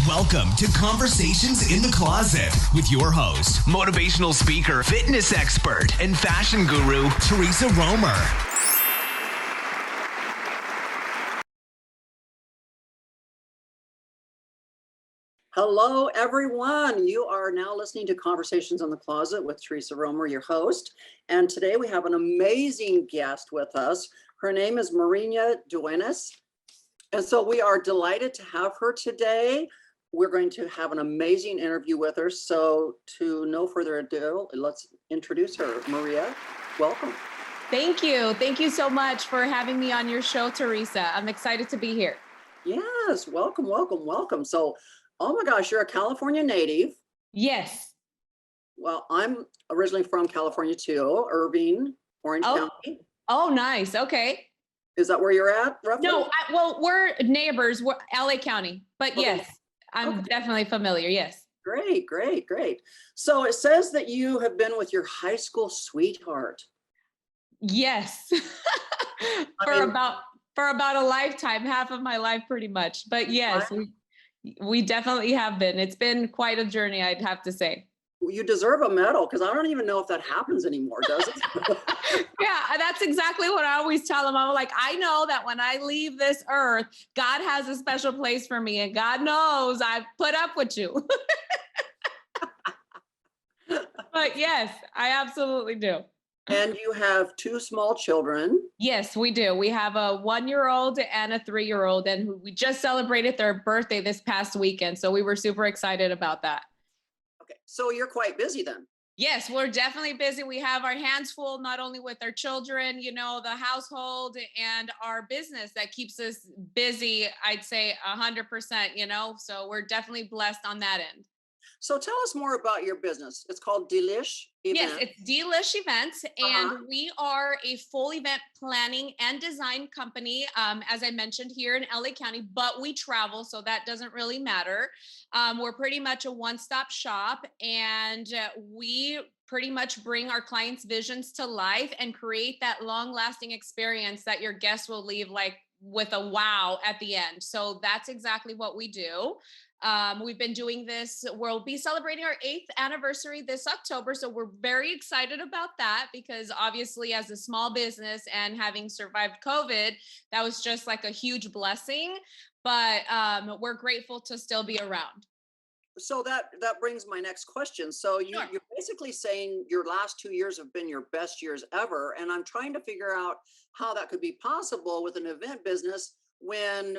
Welcome to Conversations in the Closet with your host, motivational speaker, fitness expert, and fashion guru, Theresa Roemer. Hello, everyone. You are now listening to Conversations in the Closet with Theresa Roemer, your host. And today we have an amazing guest with us. Her name is Maria Duenas. And so we are delighted to have her today. We're going to have an amazing interview with her. So to no further ado, let's introduce her. Maria, welcome. Thank you. Thank you so much for having me on your show, Theresa. I'm excited to be here. Yes, welcome, welcome, welcome. So, oh my gosh, you're a California native. Yes. Well, I'm originally from California too, Irving, Orange County. Oh, nice. Okay. Is that where you're at, roughly? No, well, we're neighbors. We're LA County, but okay. Yes, I'm definitely familiar. Yes. Great, great, great. So it says that you have been with your high school sweetheart. Yes. for about a lifetime, half of my life, pretty much. But yes, we definitely have been. It's been quite a journey, I'd have to say. You deserve a medal, because I don't even know if that happens anymore, does it? Yeah, that's exactly what I always tell them. I'm like, I know that when I leave this earth, God has a special place for me, and God knows I've put up with you. But yes, I absolutely do. And you have two small children. Yes, we do. We have a 1-year-old and a 3-year-old, and we just celebrated their birthday this past weekend. So we were super excited about that. Okay, so you're quite busy then. Yes, we're definitely busy. We have our hands full, not only with our children, the household and our business that keeps us busy, I'd say 100%, so we're definitely blessed on that end. So tell us more about your business. It's called Delish Events. Yes, it's Delish Events, and we are a full event planning and design company, as I mentioned, here in LA County, but we travel, so that doesn't really matter. We're pretty much a one-stop shop, and we pretty much bring our clients' visions to life and create that long-lasting experience that your guests will leave with a wow at the end. So that's exactly what we do. We've been doing this. We'll be celebrating our 8th anniversary this October. So we're very excited about that, because obviously as a small business and having survived COVID, that was just like a huge blessing, but we're grateful to still be around. So that brings my next question. So you're basically saying your last 2 years have been your best years ever. And I'm trying to figure out how that could be possible with an event business when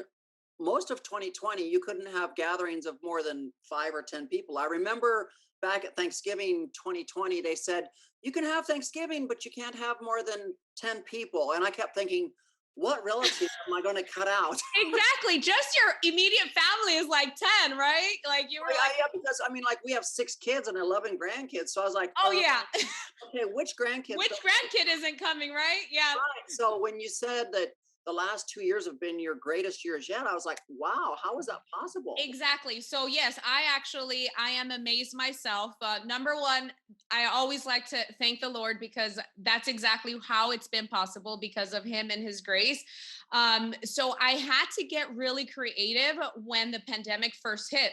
most of 2020, you couldn't have gatherings of more than 5 or 10 people. I remember back at Thanksgiving 2020, they said, you can have Thanksgiving, but you can't have more than 10 people. And I kept thinking, what relative am I going to cut out? Exactly. Just your immediate family is like 10, right? Like you were yeah, because we have 6 kids and 11 grandkids. So I was like, oh yeah. Okay, which grandkid isn't coming, right? Yeah. Right. So when you said that the last 2 years have been your greatest years yet, I was like, wow, how is that possible? Exactly. So yes, I am amazed myself. Number one, I always like to thank the Lord, because that's exactly how it's been possible, because of him and his grace. So I had to get really creative when the pandemic first hit,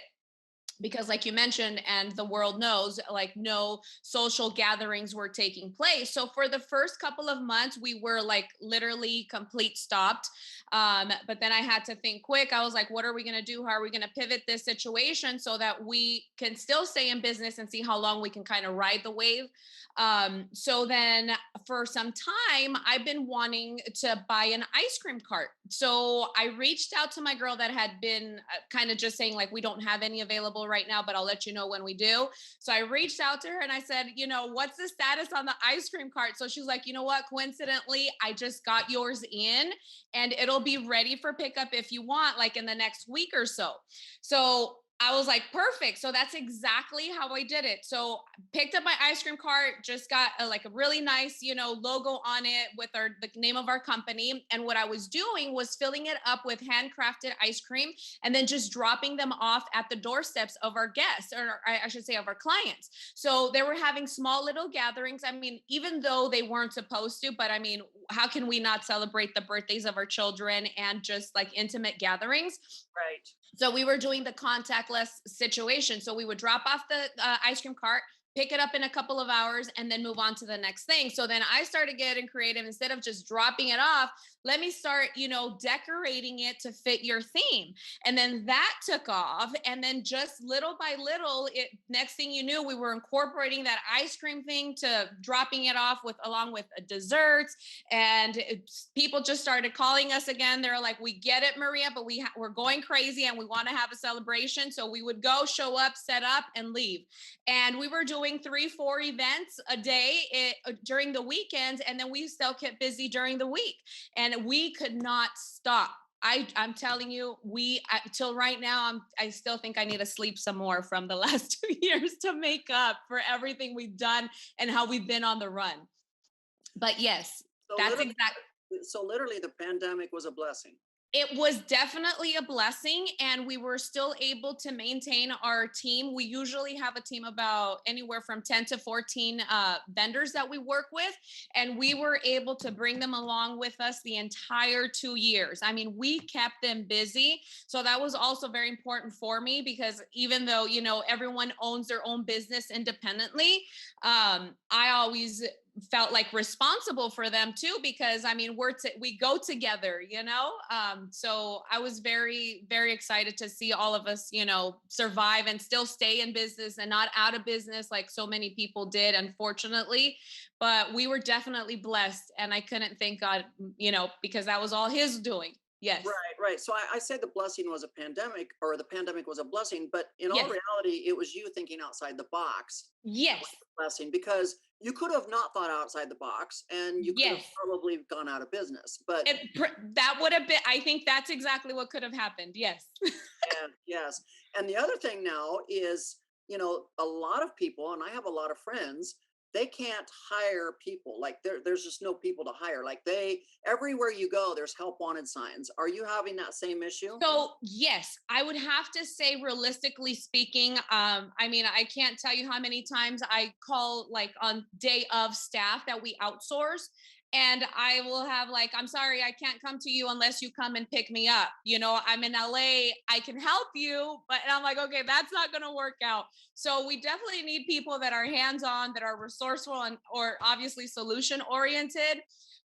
because like you mentioned, and the world knows, no social gatherings were taking place. So for the first couple of months, we were literally complete stopped. But then I had to think quick. I was like, what are we going to do? How are we going to pivot this situation so that we can still stay in business and see how long we can kind of ride the wave? So then for some time, I've been wanting to buy an ice cream cart. So I reached out to my girl that had been kind of just saying we don't have any available right now, but I'll let you know when we do. So I reached out to her and I said, what's the status on the ice cream cart? So she's like, you know what? Coincidentally, I just got yours in, and it'll be ready for pickup if you want, in the next week or so. So I was like, perfect. So that's exactly how I did it. So picked up my ice cream cart, just got a really nice, logo on it with the name of our company. And what I was doing was filling it up with handcrafted ice cream and then just dropping them off at the doorsteps of our guests, or I should say of our clients. So they were having small little gatherings. I mean, even though they weren't supposed to, but I mean, how can we not celebrate the birthdays of our children and just intimate gatherings? Right. So we were doing the contactless situation. So we would drop off the ice cream cart, pick it up in a couple of hours, and then move on to the next thing. So then I started getting creative. Instead of just dropping it off, let me start, decorating it to fit your theme. And then that took off. And then just little by little, next thing you knew, we were incorporating that ice cream thing to dropping it off with along with desserts. And people just started calling us again. They're like, "We get it, Maria, but we're going crazy and we want to have a celebration." So we would go, show up, set up, and leave. And we were doing 3-4 events a day during the weekends, and then we still kept busy during the week, and we could not stop. I'm telling you, till right now, I still think I need to sleep some more from the last 2 years to make up for everything we've done and how we've been on the run. But yes, So that's literally, exactly. so literally the pandemic was a blessing. It was definitely a blessing, and we were still able to maintain our team. We usually have a team about anywhere from 10 to 14 vendors that we work with, and we were able to bring them along with us the entire 2 years. I mean, we kept them busy. So that was also very important for me, because even though, everyone owns their own business independently, I always felt like responsible for them too, because I mean, we go together, so I was very, very excited to see all of us, survive and still stay in business and not out of business like so many people did, unfortunately. But we were definitely blessed, and I couldn't thank God, because that was all his doing. Yes. Right, right. So I say the blessing was a pandemic, or the pandemic was a blessing, but in all Yes. reality, it was you thinking outside the box. That was Yes. the blessing, because you could have not thought outside the box, and you could have Yes. probably gone out of business. But That would have been, I think that's exactly what could have happened. Yes. yeah, yes. And the other thing now is, a lot of people, and I have a lot of friends, they can't hire people. Like there's just no people to hire. Like everywhere you go, there's help wanted signs. Are you having that same issue? So yes, I would have to say, realistically speaking, I mean, I can't tell you how many times I call like on day of staff that we outsource. And I will have like, "I'm sorry, I can't come to you unless you come and pick me up. I'm in LA, I can help you." And I'm like, "Okay, that's not going to work out." So we definitely need people that are hands-on, that are resourceful, and or obviously solution oriented.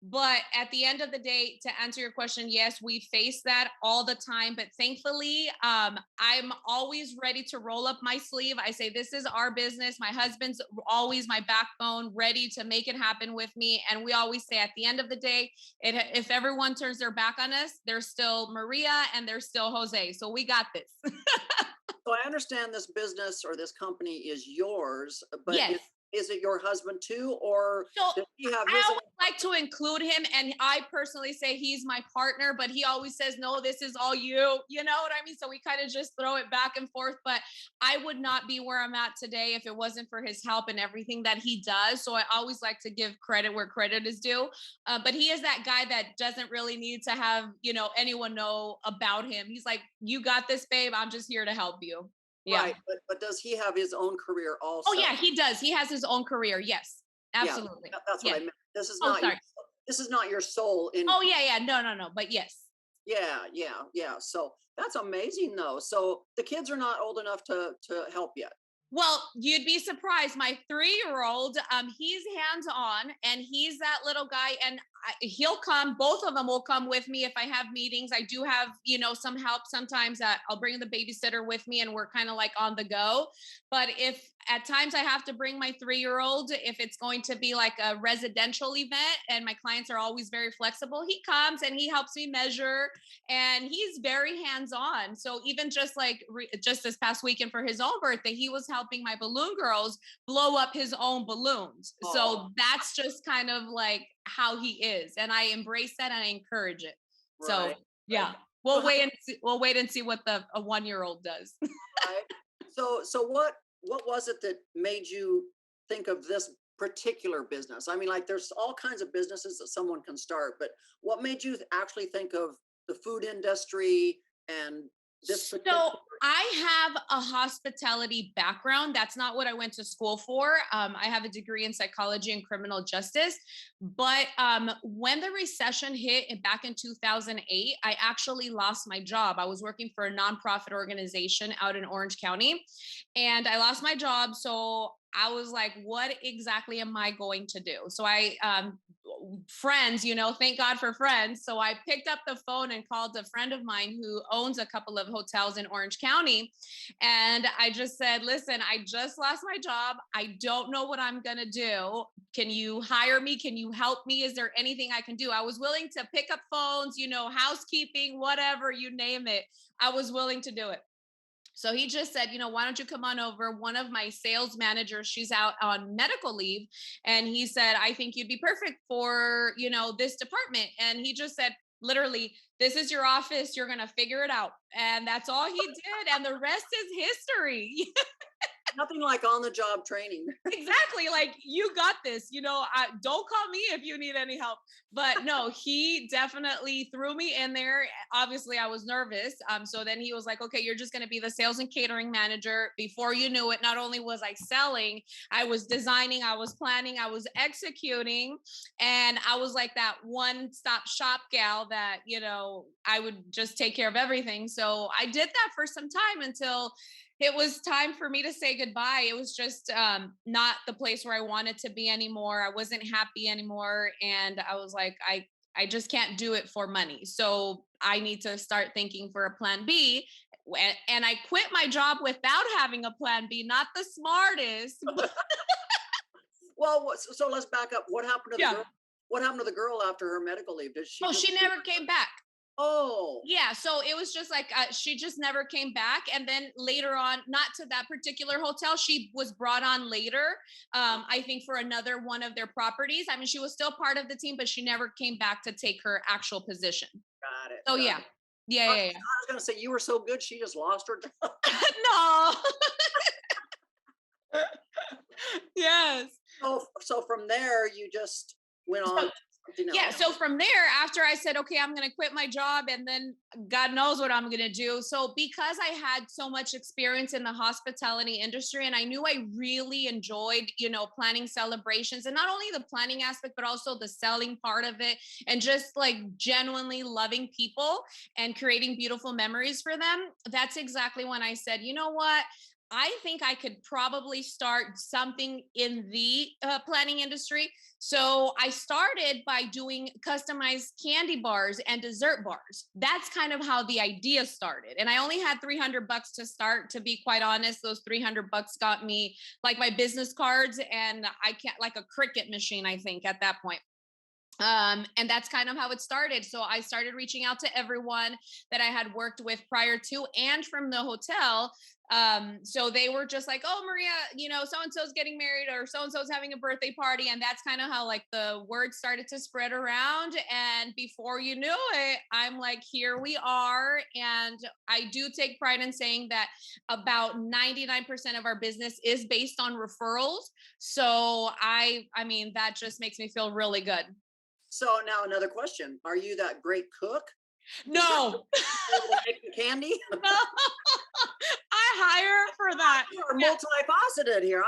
But at the end of the day, to answer your question, yes, we face that all the time. But thankfully, I'm always ready to roll up my sleeve. I say, "This is our business." My husband's always my backbone, ready to make it happen with me. And we always say, at the end of the day, if everyone turns their back on us, there's still Maria and there's still Jose. So we got this. So I understand this business or this company is yours, but Yes. is it your husband too, or So does he have I his own? always like to include him, and I personally say he's my partner, but he always says, "No, this is all you." You know what I mean? So we kind of just throw it back and forth. But I would not be where I'm at today if it wasn't for his help and everything that he does. So I always like to give credit where credit is due. But he is that guy that doesn't really need to have, anyone know about him. He's like, "You got this, babe. I'm just here to help you." Yeah. Right, but does he have his own career Oh also? yeah, he does. He has his own career. Yes, Yeah, absolutely. that's what I Yes. meant. Oh, sorry. This is not your sole Oh income. yeah, yeah. No, no, no. But yes. Yeah, yeah, yeah. So that's amazing though. So the kids are not old enough to help yet. Well, you'd be surprised. My 3-year-old, he's hands-on, and he's that little guy, and he'll come. Both of them will come with me if I have meetings. I do have, some help sometimes. That I'll bring the babysitter with me, and we're kind of like on the go. But if at times I have to bring my 3-year-old, if it's going to be like a residential event, and my clients are always very flexible, he comes and he helps me measure, and he's very hands-on. So even just like just this past weekend for his own birthday, he was helping my balloon girls blow up his own balloons. Oh, So that's just kind of like how he is, and I embrace that and I encourage it. So right, right. yeah, So we'll wait and see what a 1-year-old does. right. So what was it that made you think of this particular business? I mean, like there's all kinds of businesses that someone can start, but what made you actually think of the food industry and this So I have a hospitality background. That's not what I went to school for. I have a degree in psychology and criminal justice. But when the recession hit back in 2008, I actually lost my job. I was working for a nonprofit organization out in Orange County, and I lost my job. So I was like, what exactly am I going to do? So friends, thank God for friends. So I picked up the phone and called a friend of mine who owns a couple of hotels in Orange County. And I just said, listen, I just lost my job. I don't know what I'm going to do. Can you hire me? Can you help me? Is there anything I can do? I was willing to pick up phones, housekeeping, whatever, you name it. I was willing to do it. So he just said, why don't you come on over? One of my sales managers, she's out on medical leave. And he said, I think you'd be perfect for, this department. And he just said, literally, this is your office. You're going to figure it out. And that's all he did. And the rest is history. Nothing like on the job training. Exactly. Like, you got this, don't call me if you need any help. But no, he definitely threw me in there. Obviously I was nervous. So then he was like, okay, you're just going to be the sales and catering manager. Before you knew it, not only was I selling, I was designing, I was planning, I was executing. And I was like that one-stop shop gal that, I would just take care of everything. So I did that for some time until it was time for me to say goodbye. It was just not the place where I wanted to be anymore. I wasn't happy anymore. And I was like, I just can't do it for money. So I need to start thinking for a plan B. And I quit my job without having a plan B, not the smartest. Well, so let's back up. What happened to the girl? What happened to the girl after her medical leave? Did she? Oh, she never came back. Oh, yeah. So it was just like she just never came back. And then later on, not to that particular hotel, she was brought on later, I think for another one of their properties. I mean, she was still part of the team, but she never came back to take her actual position. got it. So yeah. Yeah. I was going to say, you were so good, she just lost her job. No. Yes. So from there, you just went on. Yeah. So from there, after I said, okay, I'm going to quit my job, and then God knows what I'm going to do. So because I had so much experience in the hospitality industry, and I knew I really enjoyed, planning celebrations, and not only the planning aspect, but also the selling part of it, and just like genuinely loving people and creating beautiful memories for them. That's exactly when I said, you know what? I think I could probably start something in the planning industry. So I started by doing customized candy bars and dessert bars. That's kind of how the idea started. And I only had $300 to start, to be quite honest. Those $300 got me like my business cards, and I can't, like a Cricut machine, I think, at that point. And that's kind of how it started. So I started reaching out to everyone that I had worked with prior to and from the hotel. So they were just like, oh, Maria, so-and-so's getting married, or so-and-so's having a birthday party. And that's kind of how like the word started to spread around. And before you knew it, I'm like, here we are. And I do take pride in saying that about 99% of our business is based on referrals. So I mean, that just makes me feel really good. So now another question. Are you that great cook? No. Make the candy? No. I hire for that. You're multifaceted here.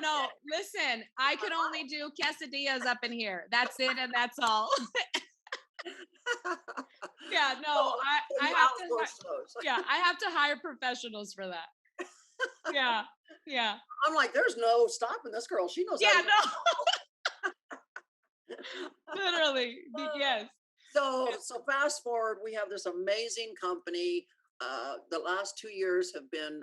No. Listen, I could only do quesadillas up in here. That's it, and that's all. Yeah, no, I have to. Yeah, I have to hire professionals for that. Yeah. I'm like, there's no stopping this girl. She knows. Yeah, no. Literally, yes. So fast forward, we have this amazing company. The last 2 years have been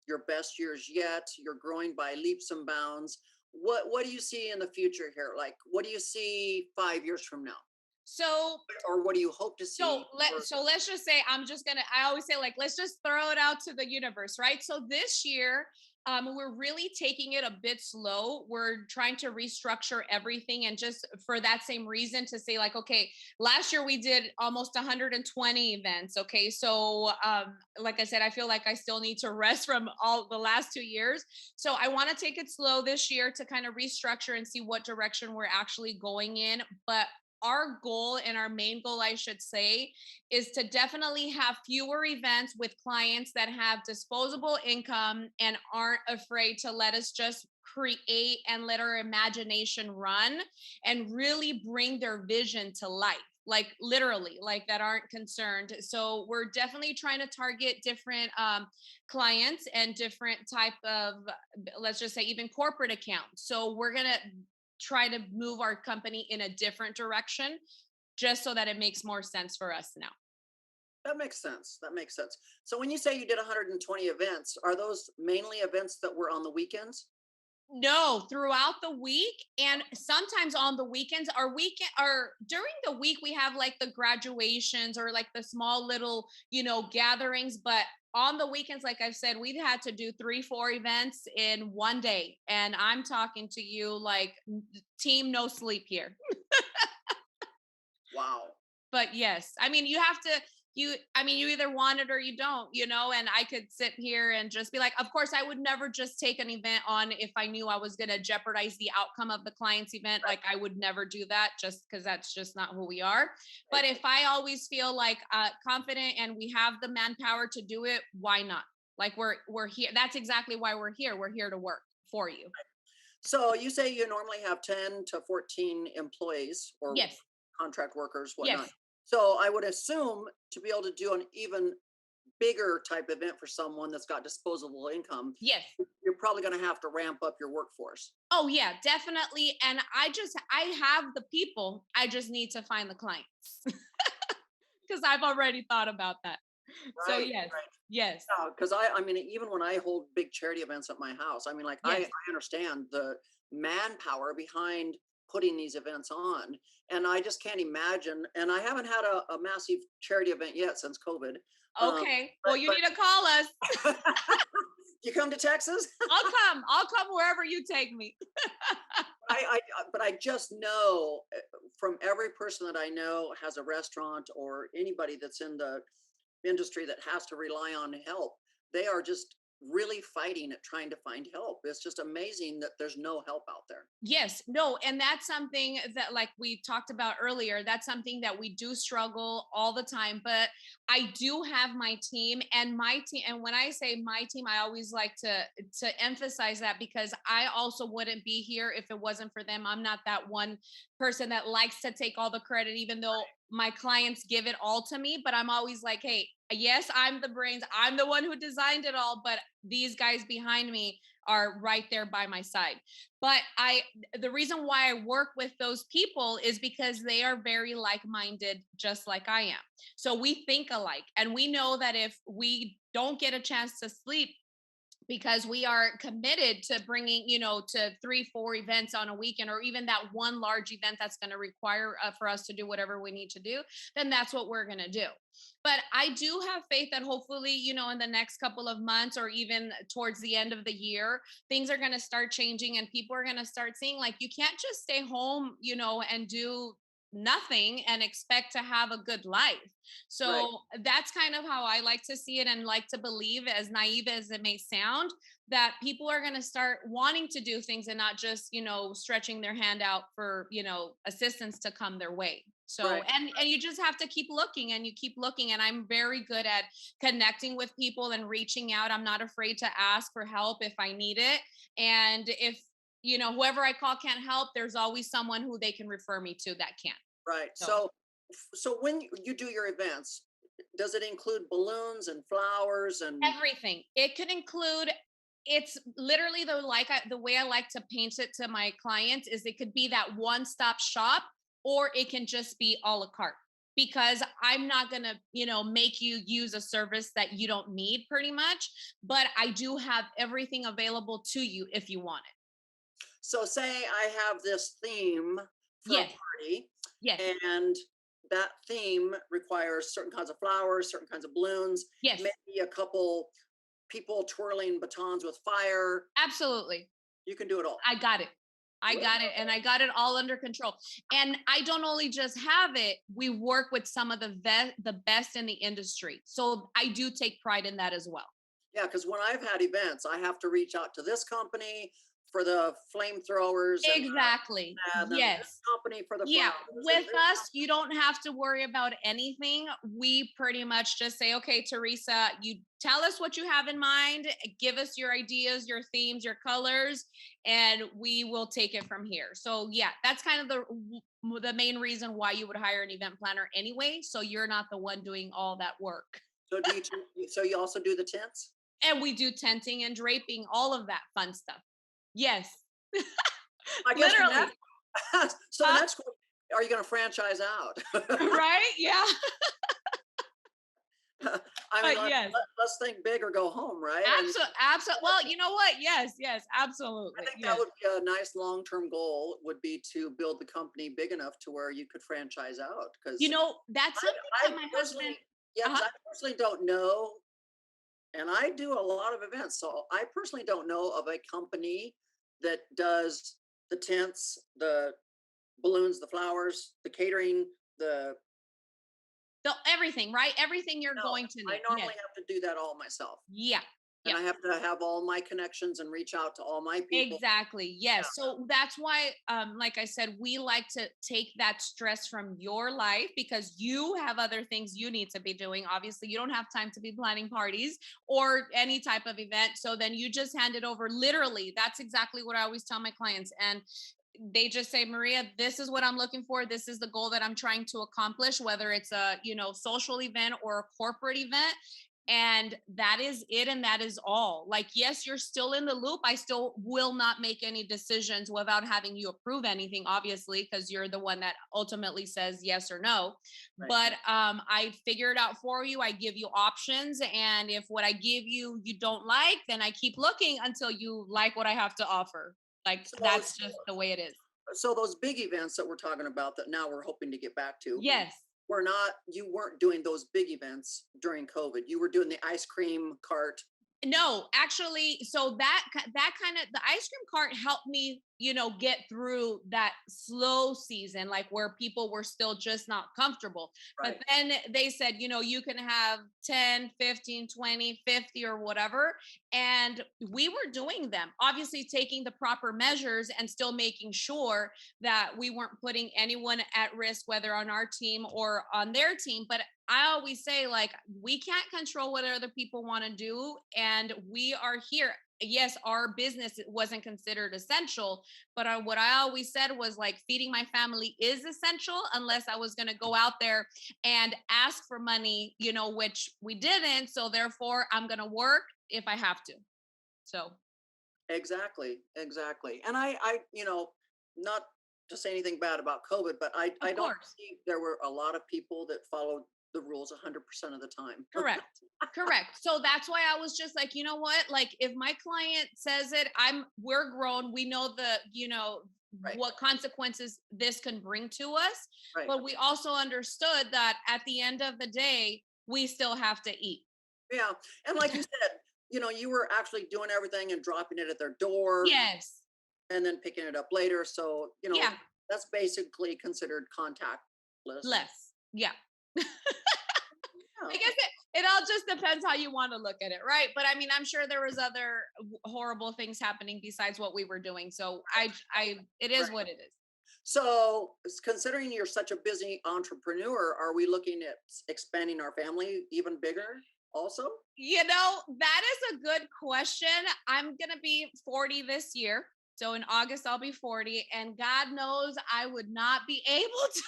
your best years yet. You're growing by leaps and bounds. What do you see in the future here? Like, what do you see 5 years from now? So, or what do you hope to see? So let's just say, I always say, like, let's just throw it out to the universe, right? So this year, we're really taking it a bit slow. We're trying to restructure everything. And just for that same reason, to say like, okay, last year we did almost 120 events. Okay. So, like I said, I feel like I still need to rest from all the last 2 years. So I want to take it slow this year to kind of restructure and see what direction we're actually going in. But our goal and our main goal, I should say, is to definitely have fewer events with clients that have disposable income and aren't afraid to let us just create and let our imagination run and really bring their vision to life, like literally, like that aren't concerned. So we're definitely trying to target different clients and different type of, let's just say, even corporate accounts. So we're going to try to move our company in a different direction just so that it makes more sense for us now. That makes sense. That makes sense. So when you say you did 120 events, are those mainly events that were on the weekends? No, throughout the week, and sometimes on the weekends. Our weekend or during the week we have like the graduations or like the small little, gatherings, but on the weekends, like I've said, we've had to do 3-4 events in one day, and I'm talking to you like team no sleep here. Wow. But yes, I mean, you either want it or you don't, and I could sit here and just be like, of course, I would never just take an event on if I knew I was going to jeopardize the outcome of the client's event. Like I would never do that just because that's just not who we are. But if I always feel like confident and we have the manpower to do it, why not? Like we're here. That's exactly why we're here. We're here to work for you. So you say you normally have 10 to 14 employees or Yes. contract workers, whatnot. Yes. So I would assume to be able to do an even bigger type event for someone that's got disposable income, Yes. you're probably going to have to ramp up your workforce. Oh yeah, definitely. And I have the people. I just need to find the clients because I've already thought about that. So Right, yes, right. yes, Because I mean, even when I hold big charity events at my house, I mean, like yes. I understand the manpower behind putting these events on, and I just can't imagine. And I haven't had a massive charity event yet since COVID. Um, Okay. Well, but you need to call us. you come to Texas? I'll come. I'll come wherever you take me. But I just know from every person that I know has a restaurant or anybody that's in the industry that has to rely on help, they are just really fighting at trying to find help. It's just amazing that there's no help out there. Yes, no, and that's something that, like we talked about earlier, that's something that we do struggle all the time. But I do have my team, and my team, and when I say my team, I always like to emphasize that because I also wouldn't be here if it wasn't for them. I'm not that one person that likes to take all the credit, even though my clients give it all to me. But I'm always like, hey, yes, I'm the brains, I'm the one who designed it all, but these guys behind me are right there by my side. But the reason why I work with those people is because they are very like-minded, just like I am. So we think alike, and we know that if we don't get a chance to sleep because we are committed to bringing, to 3-4 events on a weekend, or even that one large event that's going to require for us to do whatever we need to do, then that's what we're going to do. But I do have faith that hopefully, in the next couple of months or even towards the end of the year, things are going to start changing and people are going to start seeing like, you can't just stay home, and do nothing and expect to have a good life. So Right. that's kind of how I like to see it and like to believe, as naive as it may sound, that people are going to start wanting to do things and not just, stretching their hand out for, assistance to come their way. So, Right. and you just have to keep looking and you keep looking. And I'm very good at connecting with people and reaching out. I'm not afraid to ask for help if I need it. And if, whoever I call can't help, there's always someone who they can refer me to that can. Right. So So when you do your events, does it include balloons and flowers and everything. It could include, it's literally the way I like to paint it to my clients is it could be that one-stop shop, or it can just be a la carte, because I'm not going to, make you use a service that you don't need pretty much, but I do have everything available to you if you want it. so say I have this theme for a Yes. party Yes. and that theme requires certain kinds of flowers, certain kinds of balloons, Yes. maybe a couple people twirling batons with fire. Absolutely. You can do it all. I got it. I got it. And I got it all under control. And I don't only just have it, we work with some of the best in the industry. So I do take pride in that as well. Yeah, because when I've had events, I have to reach out to this company, for the flamethrowers, Exactly. and then this Yes. company for the Yeah, flowers, and with this us, you don't have to worry about anything. We pretty much just say, okay, Theresa, you tell us what you have in mind, give us your ideas, your themes, your colors, and we will take it from here. So yeah, that's kind of the main reason why you would hire an event planner anyway. So you're not the one doing all that work. So so you also do the tents? And we do tenting and draping, all of that fun stuff. Yes, I guess literally. so the next one, are you going to franchise out? Right? Yeah. I mean, Yes. let's think big or go home, right? Absolutely. Absolutely. Well, you know what? Yes. Yes. Absolutely. I think that Yes. would be a nice long-term goal, would be to build the company big enough to where you could franchise out. Because That's something that my husband. yeah, 'cause Uh-huh. I personally don't know, and I do a lot of events, so I personally don't know of a company that does the tents, the balloons, the flowers, the catering, the Everything, right? Everything you're no, going to I need. Yes. normally have to do that all myself. Yeah. And Yeah. I have to have all my connections and reach out to all my people. Exactly. Yeah. Yes. So that's why, like I said, we like to take that stress from your life because you have other things you need to be doing. Obviously, you don't have time to be planning parties or any type of event. So then you just hand it over. Literally, that's exactly what I always tell my clients. And they just say, Maria, this is what I'm looking for. This is the goal that I'm trying to accomplish, whether it's a, social event or a corporate event. And that is it. And that is all. Like, yes, you're still in the loop. I still will not make any decisions without having you approve anything, obviously, because you're the one that ultimately says yes or no. Right. But I figure it out for you. I give you options. And if what I give you, you don't like, then I keep looking until you like what I have to offer. Like, that's just the way it is. So those big events that we're talking about that now we're hoping to get back to. Yes. You weren't doing those big events during COVID. You were doing the ice cream cart. No, actually, so that kind of the ice cream cart helped me, get through that slow season, like where people were still just not comfortable. Right. But then they said, you can have 10, 15, 20, 50 or whatever. And we were doing them, obviously taking the proper measures and still making sure that we weren't putting anyone at risk, whether on our team or on their team. But I always say, like, we can't control what other people want to do. And we are here. Yes, our business wasn't considered essential, but what I always said was, like, feeding my family is essential unless I was going to go out there and ask for money, which we didn't. So therefore, I'm going to work if I have to. So. Exactly. And I, not to say anything bad about COVID, but I don't think there were a lot of people that followed the rules 100% of the time. Correct. So that's why I was just like, you know what? Like, if my client says it, we're grown. We know Right. what consequences this can bring to us. Right. But we also understood that at the end of the day, we still have to eat. Yeah. And like you said, you were actually doing everything and dropping it at their door. Yes. And then picking it up later. So, yeah, that's basically considered contactless. Less. Yeah. Yeah. I guess it all just depends how you want to look at it, right? But I mean, I'm sure there was other horrible things happening besides what we were doing. So it is what it is. So, considering you're such a busy entrepreneur, are we looking at expanding our family even bigger also? That is a good question. I'm going to be 40 this year. So in August, I'll be 40. And God knows I would not be able to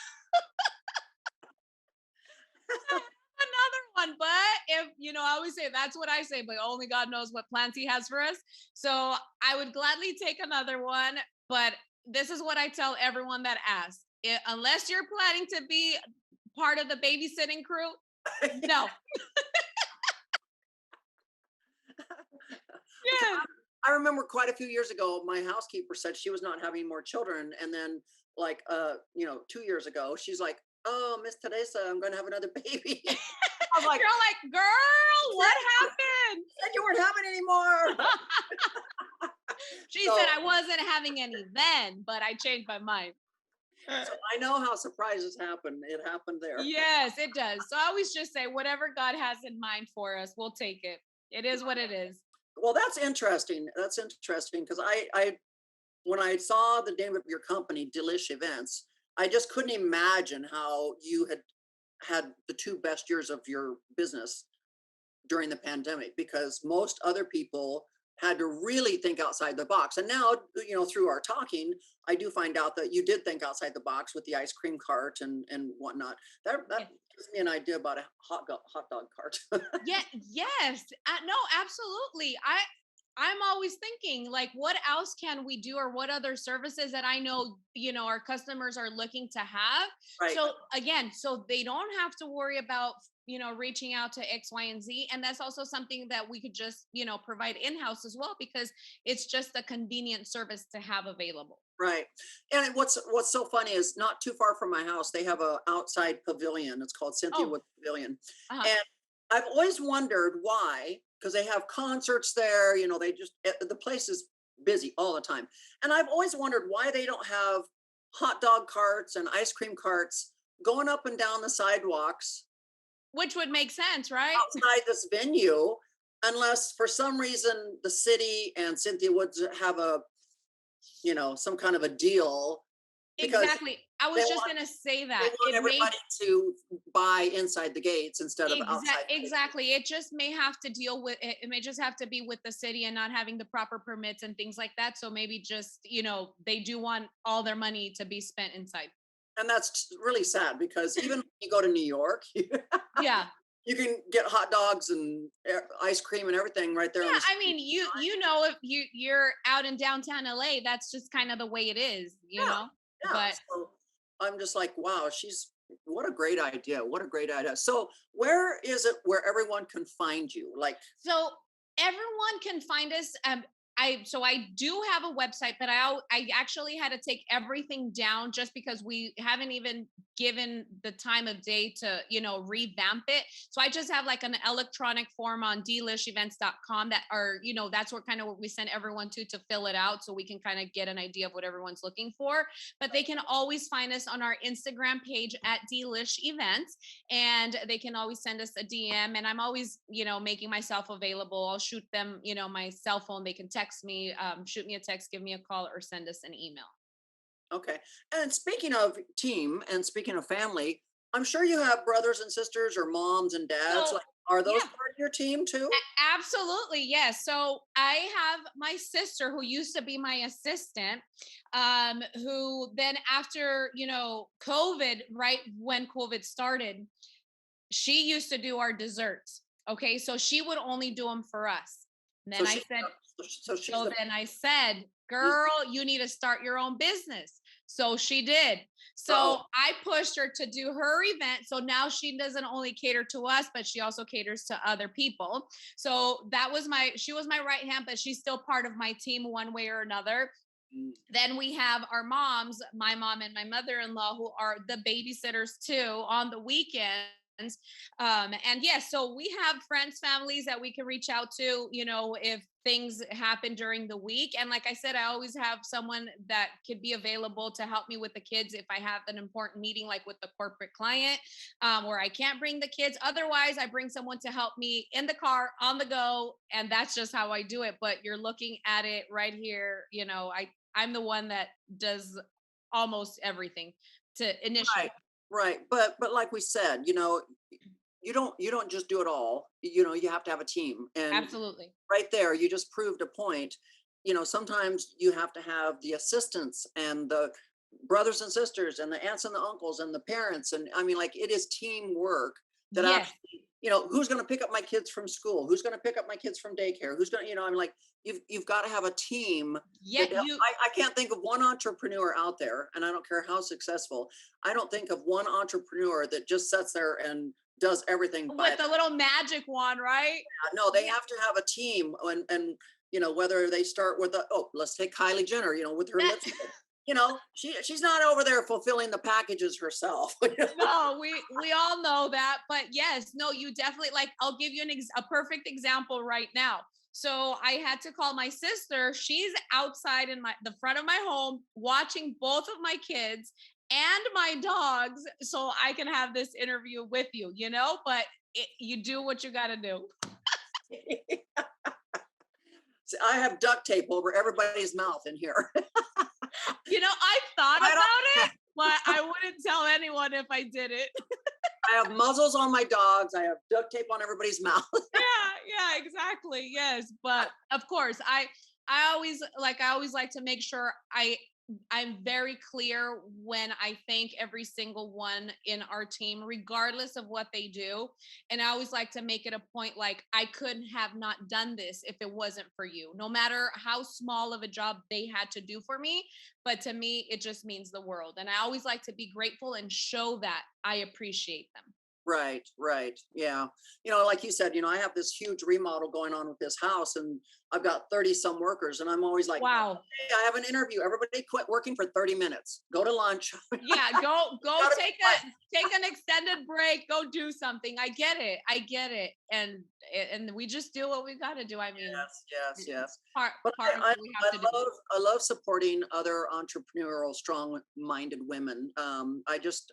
another one. But if, I always say, that's what I say, but only God knows what plans he has for us. So I would gladly take another one. But this is what I tell everyone that asks. Unless you're planning to be part of the babysitting crew, no. Yeah. I remember quite a few years ago, my housekeeper said she was not having more children. And then 2 years ago, she's like, oh, Miss Teresa, I'm going to have another baby. I was like, you're like, girl, what happened? Said you weren't having any more. She said I wasn't having any then, but I changed my mind. So I know how surprises happen. It happened there. Yes, it does. So I always just say, whatever God has in mind for us, we'll take it. It is what it is. Well, that's interesting. That's interesting because I when I saw the name of your company, Delish Events, I just couldn't imagine how you had the two best years of your business during the pandemic because most other people had to really think outside the box. And now, through our talking, I do find out that you did think outside the box with the ice cream cart and whatnot. That Yeah. gives me an idea about a hot dog cart. Yeah, yes. No, absolutely. I'm always thinking like what else can we do or what other services that I know, our customers are looking to have. Right. So again, so they don't have to worry about, reaching out to X, Y, and Z. And that's also something that we could just, provide in-house as well because it's just a convenient service to have available. Right. And what's so funny is not too far from my house, they have a outside pavilion. It's called Cynthia Oh, Wood Pavilion. uh-huh. And I've always wondered why, because they have concerts there, the place is busy all the time. And I've always wondered why they don't have hot dog carts and ice cream carts going up and down the sidewalks Which would make sense, right? outside this venue, unless for some reason the city and Cynthia Woods have some kind of a deal because Exactly. I they was just want gonna say they that. want It may everybody to buy inside the gates instead of outside the gates. Exactly. It just may have to deal with it. It may just have to be with the city and not having the proper permits and things like that. So maybe just, they do want all their money to be spent inside. And that's really sad because even when you go to New York, Yeah. you can get hot dogs and ice cream and everything right there on Yeah. the I street. mean, if you're out in downtown LA, that's just kind of the way it is, Yeah, yeah. But So I'm just like, wow, what a great idea. What a great idea. So where is it where everyone can find you? Like, so everyone can find us. I do have a website, but I actually had to take everything down just because we haven't even given the time of day to revamp it. So I just have like an electronic form on delishevents.com that are that's where kind of what we send everyone to fill it out so we can kind of get an idea of what everyone's looking for. But they can always find us on our Instagram page at Delish Events, and they can always send us a DM. And I'm always making myself available. I'll shoot them my cell phone. They can text me, shoot me a text, give me a call, or send us an email. okay. And speaking of team and speaking of family, I'm sure you have brothers and sisters or moms and dads. So Like, are those yeah, part of your team too? absolutely. Yes. So I have my sister who used to be my assistant, who then after, COVID, right when COVID started, she used to do our desserts. Okay. So she would only do them for us. And So then I she, said, so she's So the then I said, she's, girl, you need to start your own business. So she did. oh, So I pushed her to do her event. So now she doesn't only cater to us, but she also caters to other people. So she was my right hand, but she's still part of my team one way or another. mm, Then we have our moms, my mom and my mother-in-law, who are the babysitters too on the weekends. And yes, so we have friends, families that we can reach out to, if things happen during the week. And like I said, I always have someone that could be available to help me with the kids if I have an important meeting, like with the corporate client, where I can't bring the kids. Otherwise, I bring someone to help me in the car, on the go. And that's just how I do it. But you're looking at it right here. I'm the one that does almost everything to right, initiate. right. But like we said, you don't just do it all. You have to have a team. And Absolutely. right there, you just proved a point. Sometimes you have to have the assistants and the brothers and sisters and the aunts and the uncles and the parents. And I mean, like it is teamwork that Yes. actually, who's going to pick up my kids from school? Who's going to pick up my kids from daycare? Who's going to, I'm like, you've got to have a team Yeah. that I can't think of one entrepreneur out there, and I don't care how successful. I don't think of one entrepreneur that just sits there and does everything by With the little magic wand, right? no, they Yeah. have to have a team and whether they start with let's take Kylie Jenner, with her That lipstick. She's not over there fulfilling the packages herself. no, we all know that, but yes, no, you definitely like. I'll give you a perfect example right now. So I had to call my sister. She's outside in the front of my home watching both of my kids and my dogs, so I can have this interview with you. But you do what you got to do. I have duct tape over everybody's mouth in here. I thought about it, but I wouldn't tell anyone if I did it. I have muzzles on my dogs. I have duct tape on everybody's mouth. Yeah, exactly. Yes, but of course, I always like to make sure I'm very clear when I thank every single one in our team, regardless of what they do. And I always like to make it a point, like, I couldn't have not done this if it wasn't for you, no matter how small of a job they had to do for me. But to me, it just means the world. And I always like to be grateful and show that I appreciate them. Right. Yeah. Like you said, I have this huge remodel going on with this house, and I've got 30 some workers, and I'm always like, Wow. hey, I have an interview. Everybody quit working for 30 minutes. Go to lunch. Yeah, go take an extended break, go do something. I get it. And we just do what we got to do. I mean, Yes. part But part of what we have to do. I love supporting other entrepreneurial, strong-minded women. I just,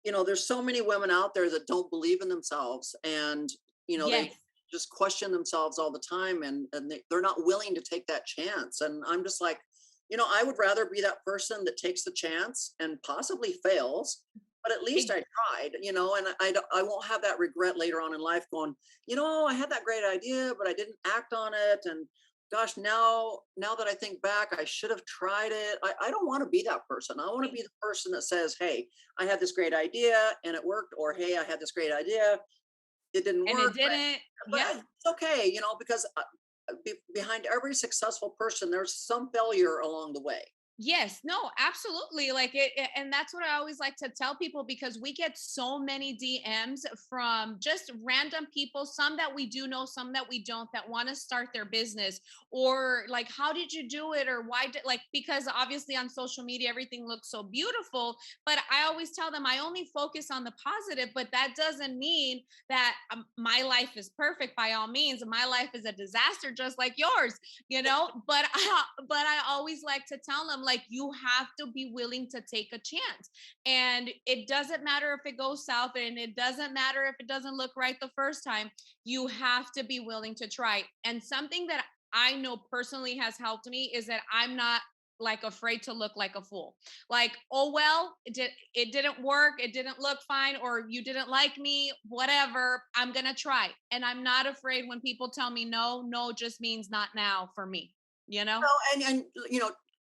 there's so many women out there that don't believe in themselves, and they Yes. just question themselves all the time, and they're not willing to take that chance. And I'm just like, I would rather be that person that takes the chance and possibly fails, but at least I tried, and I won't have that regret later on in life going, I had that great idea, but I didn't act on it. And gosh, now that I think back, I should have tried it. I don't want to be that person. I want to be the person that says, hey, I had this great idea and it worked, or hey, I had this great idea, it didn't And work, it didn't. but Yeah. it's okay, because behind every successful person, there's some failure along the way. Yes, no, absolutely. And that's what I always like to tell people, because we get so many DMs from just random people, some that we do know, some that we don't, that want to start their business, or like, how did you do it? Or why did, like, because obviously on social media, everything looks so beautiful. But I always tell them I only focus on the positive, but that doesn't mean that my life is perfect by all means. My life is a disaster, just like yours, but I always like to tell them, like, you have to be willing to take a chance, and it doesn't matter if it goes south, and it doesn't matter if it doesn't look right the first time. You have to be willing to try. And something that I know personally has helped me is that I'm not like afraid to look like a fool. Like, oh well, it didn't work, it didn't look fine, or you didn't like me, whatever, I'm gonna try. And I'm not afraid when people tell me no just means not now for me, you know? And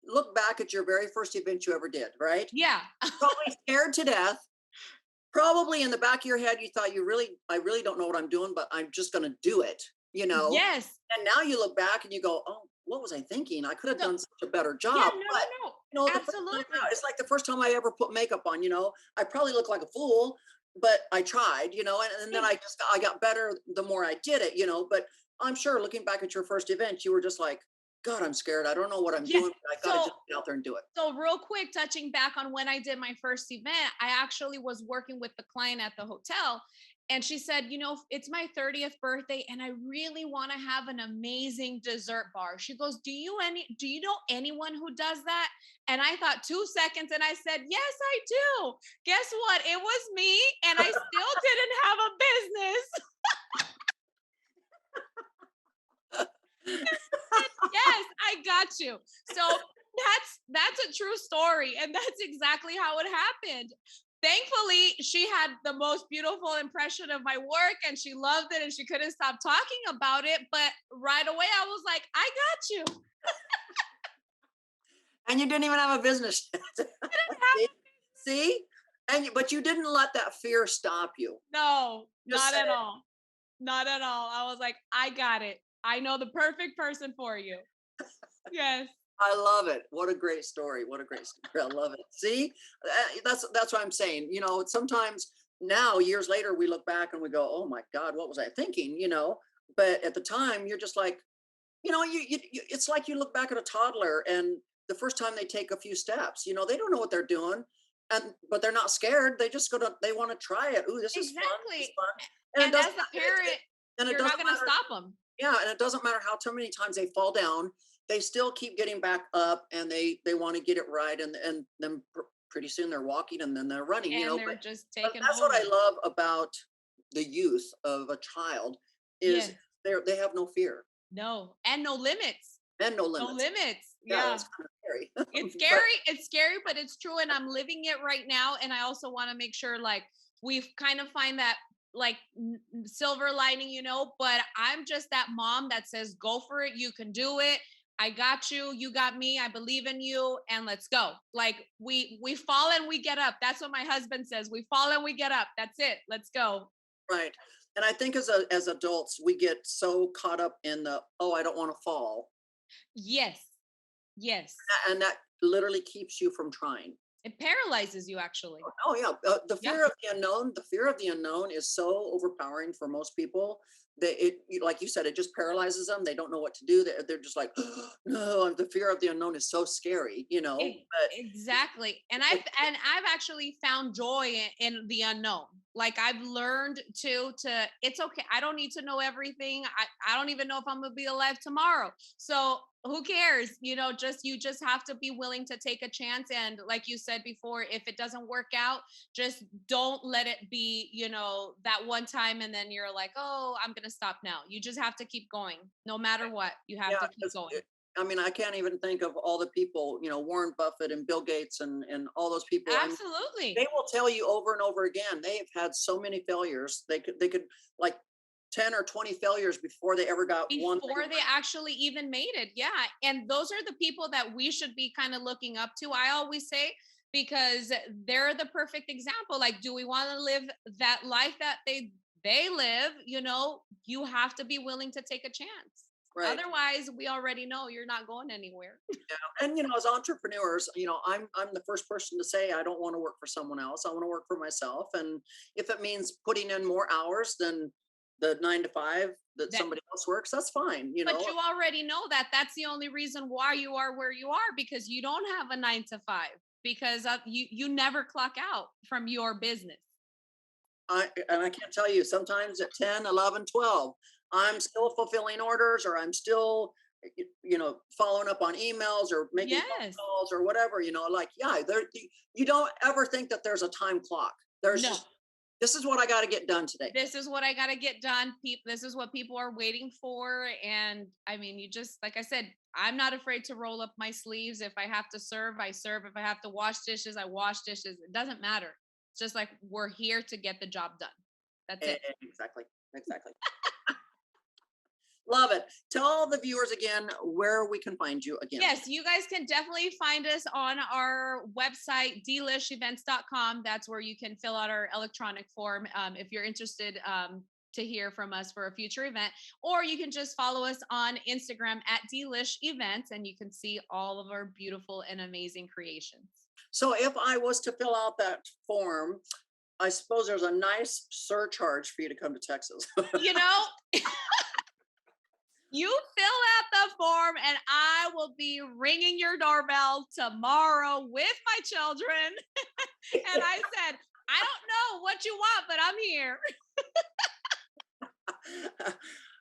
look back at your very first event you ever did, right? Yeah. Probably scared to death. Probably in the back of your head, you thought, I really don't know what I'm doing, but I'm just going to do it, Yes. And now you look back and you go, oh, what was I thinking? I could have No. done such a better Yeah, job. But, no. the first time Absolutely. out, it's like the first time I ever put makeup on, I probably look like a fool, but I tried, and then I got better the more I did it, but I'm sure looking back at your first event, you were just like, God, I'm scared. I don't know what I'm Yeah. doing, but I got to So just get out there and do it. So real quick, touching back on when I did my first event, I actually was working with the client at the hotel, and she said, it's my 30th birthday and I really want to have an amazing dessert bar. She goes, do you know anyone who does that? And I thought 2 seconds and I said, yes, I do. Guess what? It was me, and I still didn't have a business. Yes, I got you. So that's a true story, and that's exactly how it happened. Thankfully, she had the most beautiful impression of my work, and she loved it, and she couldn't stop talking about it. But right away, I was like, I got you. And you didn't even have a business yet. See? But you didn't let that fear stop you. No, Just not said at it. all. Not at all. I was like, I got it. I know the perfect person for you. Yes. I love it. What a great story. What a great story. I love it. See, that's what I'm saying. Sometimes now, years later, we look back and we go, "Oh my God, what was I thinking?" But at the time, you're just like, it's like you look back at a toddler, and the first time they take a few steps, they don't know what they're doing, but they're not scared. They want to try it. Ooh, this is fun. This is Exactly. fun. And it And as doesn't. a parent, And it you're not doesn't going to matter. stop them. Yeah, and it doesn't matter how many times they fall down, they still keep getting back up, and they want to get it right, and then pretty soon they're walking, and then they're running, And but they're just but taking that's what I over. love about the youth of a child is Yes. they have no fear. No, and no limits. And no No limits. limits. Yeah, Yeah. it's kind of scary. It's But scary. It's scary, but it's true. And I'm living it right now. And I also want to make sure like we've kind of find that like silver lining, but I'm just that mom that says, go for it. You can do it. I got you. You got me. I believe in you. And let's go. Like we fall and we get up. That's what my husband says. We fall and we get up. That's it. Let's go. right. And I think as adults, we get so caught up in the, oh, I don't want to fall. Yes. Yes. And that literally keeps you from trying. It paralyzes you actually. Oh yeah, the Yeah. fear of the unknown. The fear of the unknown is so overpowering for most people that like you said, it just paralyzes them. They don't know what to do. They're just like, no. The fear of the unknown is so scary, Exactly. And But I've actually found joy in the unknown. Like I've learned to it's okay. I don't need to know everything. I don't even know if I'm gonna be alive tomorrow. So who cares? You just have to be willing to take a chance. And like you said before, if it doesn't work out, just don't let it be, that one time and then you're like, oh, I'm gonna stop now. You just have to keep going. No matter what, you have yeah, to keep going. I mean, I can't even think of all the people, Warren Buffett and Bill Gates and all those people. I mean, Absolutely. they will tell you over and over again. They have had so many failures. They could like 10 or 20 failures before they ever got one thing. Before they actually even made it. Yeah. And those are the people that we should be kind of looking up to. I always say, because they're the perfect example. Like, do we want to live that life that they live? You have to be willing to take a chance. Right. Otherwise, we already know you're not going anywhere. Yeah. And as entrepreneurs, I'm the first person to say I don't want to work for someone else. I want to work for myself. And if it means putting in more hours than the 9 to 5 that somebody else works, that's fine. But you already know that that's the only reason why you are where you are, because you don't have a 9 to 5, because you never clock out from your business. I can't tell you, sometimes at 10, 11, 12, I'm still fulfilling orders, or I'm still, following up on emails or making phone Yes. calls or whatever, you don't ever think that there's a time clock. There's No. just, this is what I got to get done today. This is what I got to get done. This is what people are waiting for. And I mean, you just, like I said, I'm not afraid to roll up my sleeves. If I have to serve, I serve. If I have to wash dishes, I wash dishes. It doesn't matter. It's just like, we're here to get the job done. That's it. Exactly. Love it. Tell the viewers again where we can find you again. Yes, you guys can definitely find us on our website, delishevents.com. That's where you can fill out our electronic form if you're interested to hear from us for a future event. Or you can just follow us on Instagram at Delish Events, and you can see all of our beautiful and amazing creations. So if I was to fill out that form, I suppose there's a nice surcharge for you to come to Texas. You fill out the form and I will be ringing your doorbell tomorrow with my children. And I said, I don't know what you want, but I'm here.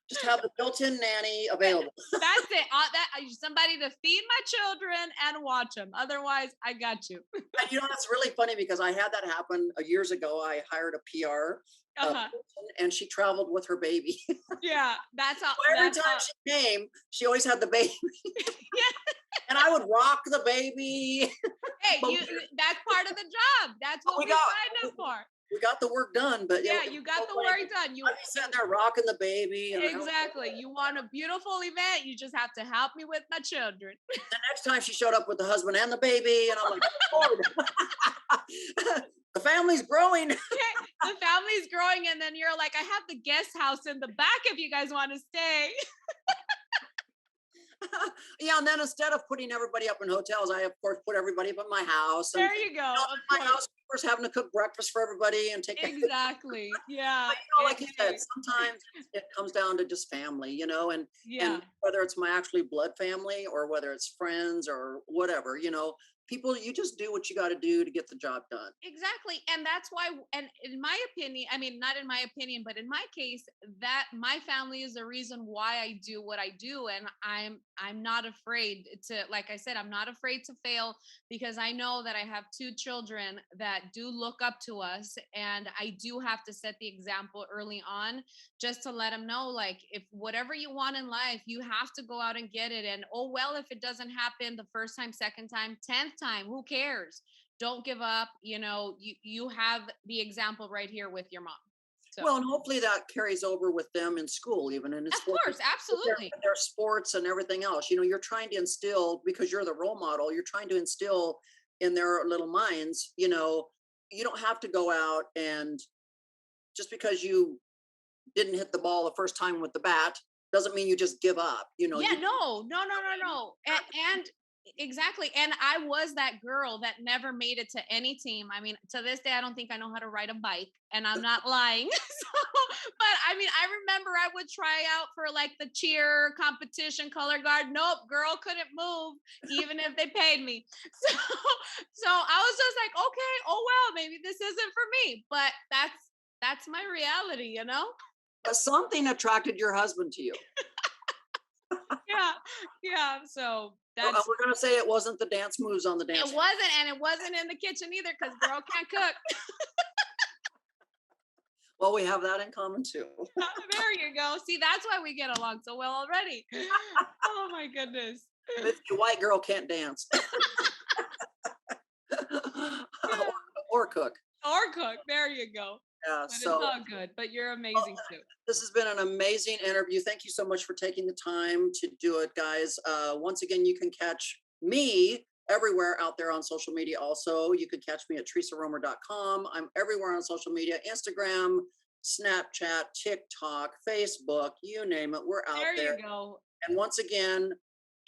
Just have the built-in nanny available. That's it. Somebody to feed my children and watch them. Otherwise, I got you. And that's really funny because I had that happen years ago. I hired a PR person, and she traveled with her baby. Yeah, that's how. Every time she came, she always had the baby. Yeah. And I would rock the baby. Hey, that's part of the job. That's what we signed up for. We got the work done, but yeah, you got the work done. I'd be sitting there rocking the baby. Exactly. You want a beautiful event, you just have to help me with my children. The next time she showed up with the husband and the baby, and I'm like, Lord, the family's growing. The family's growing, and then you're like, I have the guest house in the back if you guys want to stay. Yeah, and then instead of putting everybody up in hotels, I of course put everybody up in my house. There you go. My housekeeper's having to cook breakfast for everybody and take exactly. Yeah. But, like you said, sometimes it comes down to just family, and whether it's my actually blood family or whether it's friends or whatever, people, you just do what you got to do to get the job done. Exactly. And that's why, and in my opinion, I mean, not in my opinion, but in my case, that my family is the reason why I do what I do. And I'm not afraid to, like I said, I'm not afraid to fail, because I know that I have 2 children that do look up to us. And I do have to set the example early on, just to let them know, like, if whatever you want in life, you have to go out and get it. And oh, well, if it doesn't happen the first time, second time, 10th time, who cares? Don't give up. You have the example right here with your mom. So. Well, and hopefully that carries over with them in school, even in of course, absolutely. Their sports and everything else. You're trying to instill, because you're the role model, you're trying to instill in their little minds, you don't have to go out and just because you didn't hit the ball the first time with the bat doesn't mean you just give up. No. And exactly. And I was that girl that never made it to any team. I mean, to this day, I don't think I know how to ride a bike, and I'm not lying. But I mean, I remember I would try out for like the cheer competition, color guard. Nope, girl, couldn't move, even if they paid me. So I was just like, okay, oh, well, maybe this isn't for me, but that's my reality, But something attracted your husband to you. Yeah. So we're going to say it wasn't the dance moves on the dance floor. It wasn't, and it wasn't in the kitchen either, because girl can't cook. Well, we have that in common too. There you go. See, that's why we get along so well already. Oh my goodness. The white girl can't dance. Or cook. There you go. Yeah, but so it's all good, but you're amazing too. This has been an amazing interview. Thank you so much for taking the time to do it, guys. Once again, you can catch me everywhere out there on social media. Also, you can catch me at theresaroemer.com. I'm everywhere on social media: Instagram, Snapchat, TikTok, Facebook, you name it. We're out there. There you go. And once again,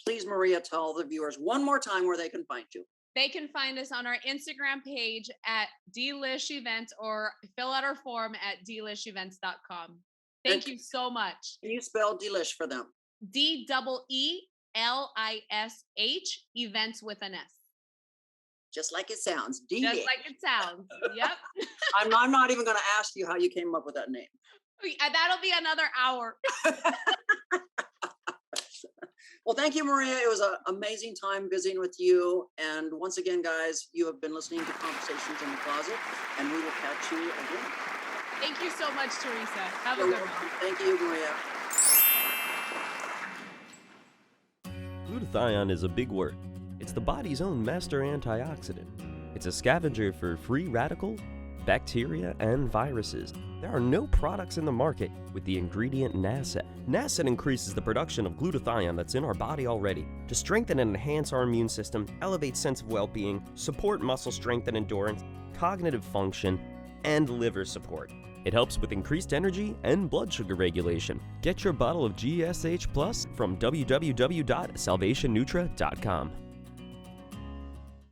please, Maria, tell the viewers one more time where they can find you. They can find us on our Instagram page at Delish Events, or fill out our form at delishevents.com. Thank you so much. Can you spell Delish for them? DEELISH, events with an S. Just like it sounds. Just like it sounds. Yep. I'm not even going to ask you how you came up with that name. That'll be another hour. Well, thank you, Maria. It was an amazing time visiting with you. And once again, guys, you have been listening to Conversations in the Closet, and we will catch you again. Thank you so much, Theresa. Have a good one. Thank you, Maria. Glutathione is a big word. It's the body's own master antioxidant. It's a scavenger for free radical, bacteria, and viruses. There are no products in the market with the ingredient Nasset. Nasset increases the production of glutathione that's in our body already to strengthen and enhance our immune system, elevate sense of well-being, support muscle strength and endurance, cognitive function, and liver support. It helps with increased energy and blood sugar regulation. Get your bottle of GSH Plus from www.salvationnutra.com.